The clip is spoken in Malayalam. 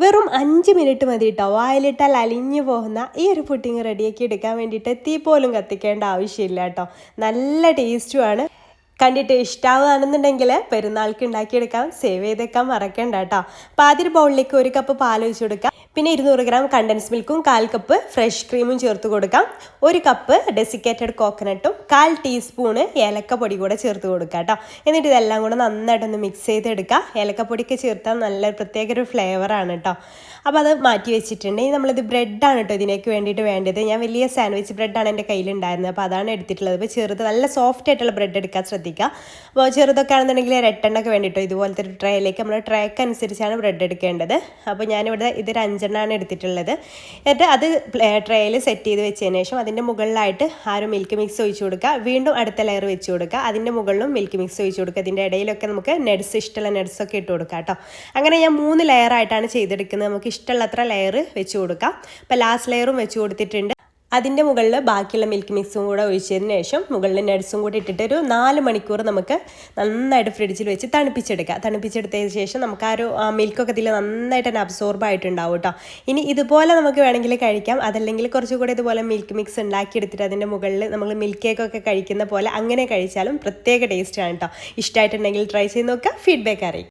വെറും 5 മിനിറ്റ് മതി കേട്ടോ. വായിലിട്ടാൽ അലിഞ്ഞു പോകുന്ന ഈ ഒരു പുഡിങ് റെഡിയാക്കി എടുക്കാൻ വേണ്ടിയിട്ട് തീ പോലും കത്തിക്കേണ്ട ആവശ്യമില്ല കേട്ടോ. നല്ല ടേസ്റ്റുമാണ്. കണ്ടിട്ട് ഇഷ്ടമാവുകയാണെന്നുണ്ടെങ്കിൽ പെരുന്നാൾക്ക് ഉണ്ടാക്കിയെടുക്കാം. സേവ് ചെയ്തേക്കാൻ മറക്കണ്ട കേട്ടോ. അപ്പോൾ ആദ്യം ബൗളിലേക്ക് 1 കപ്പ് പാൽ ഒഴിച്ച് കൊടുക്കാം. പിന്നെ 200 ഗ്രാം കണ്ടൻസ് മിൽക്കും 1/4 കപ്പ് ഫ്രഷ് ക്രീമും ചേർത്ത് കൊടുക്കാം. 1 കപ്പ് ഡെസിക്കേറ്റഡ് കോക്കനട്ടും 1/4 ടീസ്പൂണ് ഏലക്കപ്പൊടി കൂടെ ചേർത്ത് കൊടുക്കാം കേട്ടോ. എന്നിട്ട് ഇതെല്ലാം കൂടെ നന്നായിട്ടൊന്ന് മിക്സ് ചെയ്തെടുക്കുക. ഏലക്കപ്പൊടിക്ക് ചേർത്താൽ നല്ല പ്രത്യേക ഒരു ഫ്ലേവറാണ് കേട്ടോ. അപ്പോൾ അത് മാറ്റി വെച്ചിട്ടുണ്ട്. ഇനി നമ്മളിത് ബ്രെഡാണ് കേട്ടോ ഇതിലേക്ക് വേണ്ടിയിട്ട് വേണ്ടത്. ഞാൻ വലിയ സാൻഡ്വിച്ച് ബ്രെഡാണ് എൻ്റെ കയ്യിലുണ്ടായിരുന്നത്. അപ്പോൾ അതാണ് എടുത്തിട്ടുള്ളത്. ഇപ്പോൾ ചെറുത് നല്ല സോഫ്റ്റ് ആയിട്ടുള്ള ബ്രെഡ് എടുക്കാൻ ശ്രദ്ധിക്കുക. അപ്പോൾ ചെറുതൊക്കെ ആണെന്നുണ്ടെങ്കിൽ 8 എണ്ണമൊക്കെ വേണ്ടിയിട്ടോ ഇതുപോലത്തെ ഒരു ട്രേയിലേക്ക് നമ്മൾ ട്രേക്ക് അനുസരിച്ചാണ് ബ്രെഡ് എടുക്കേണ്ടത്. അപ്പോൾ ഞാനിവിടെ ഇതൊരു 5 എണ്ണമാണ് എടുത്തിട്ടുള്ളത്. എന്നിട്ട് അത് ട്രേയിൽ സെറ്റ് ചെയ്ത് വെച്ചതിന് ശേഷം അതിൻ്റെ മുകളിലായിട്ട് ആ ഒരു മിൽക്ക് മിക്സ് ഒഴിച്ച് കൊടുക്കുക. വീണ്ടും അടുത്ത ലെയർ വെച്ച് കൊടുക്കുക. അതിൻ്റെ മുകളിലും മിൽക്ക് മിക്സ് ഒഴിച്ച് കൊടുക്കുക. ഇതിൻ്റെ ഇടയിലൊക്കെ നമുക്ക് നട്സ്, ഇഷ്ടമുള്ള നട്സൊക്കെ ഇട്ട് കൊടുക്കാം കേട്ടോ. അങ്ങനെ ഞാൻ 3 ലെയറായിട്ടാണ് ചെയ്തെടുക്കുന്നത്. നമുക്ക് ഇഷ്ടമുള്ളത്ര ലെയർ വെച്ച് കൊടുക്കാം. അപ്പോൾ ലാസ്റ്റ് ലെയറും വെച്ച് കൊടുത്തിട്ടുണ്ട്. അതിൻ്റെ മുകളിൽ ബാക്കിയുള്ള മിൽക്ക് മിക്സും കൂടെ ഒഴിച്ചതിന് ശേഷം മുകളിൽ നട്സും കൂടി ഇട്ടിട്ട് ഒരു 4 മണിക്കൂർ നമുക്ക് നന്നായിട്ട് ഫ്രിഡ്ജിൽ വെച്ച് തണുപ്പിച്ചെടുക്കുക. തണുപ്പിച്ചെടുത്തതിന് ശേഷം നമുക്ക് ആ ഒരു മിൽക്കൊക്കെ ഇതിൽ നന്നായിട്ട് തന്നെ അബ്സോർബ് ആയിട്ടുണ്ടാവും കേട്ടോ. ഇനി ഇതുപോലെ നമുക്ക് വേണമെങ്കിൽ കഴിക്കാം. അതല്ലെങ്കിൽ കുറച്ചുകൂടി ഇതുപോലെ മിൽക്ക് മിക്സ് ഉണ്ടാക്കിയെടുത്തിട്ട് അതിൻ്റെ മുകളിൽ നമ്മൾ മിൽക്ക് കേക്കൊക്കെ കഴിക്കുന്ന പോലെ അങ്ങനെ കഴിച്ചാലും പ്രത്യേക ടേസ്റ്റാണ് കേട്ടോ. ഇഷ്ടമായിട്ടുണ്ടെങ്കിൽ ട്രൈ ചെയ്ത് നോക്കുക. ഫീഡ്ബാക്ക് അറിയിക്കും.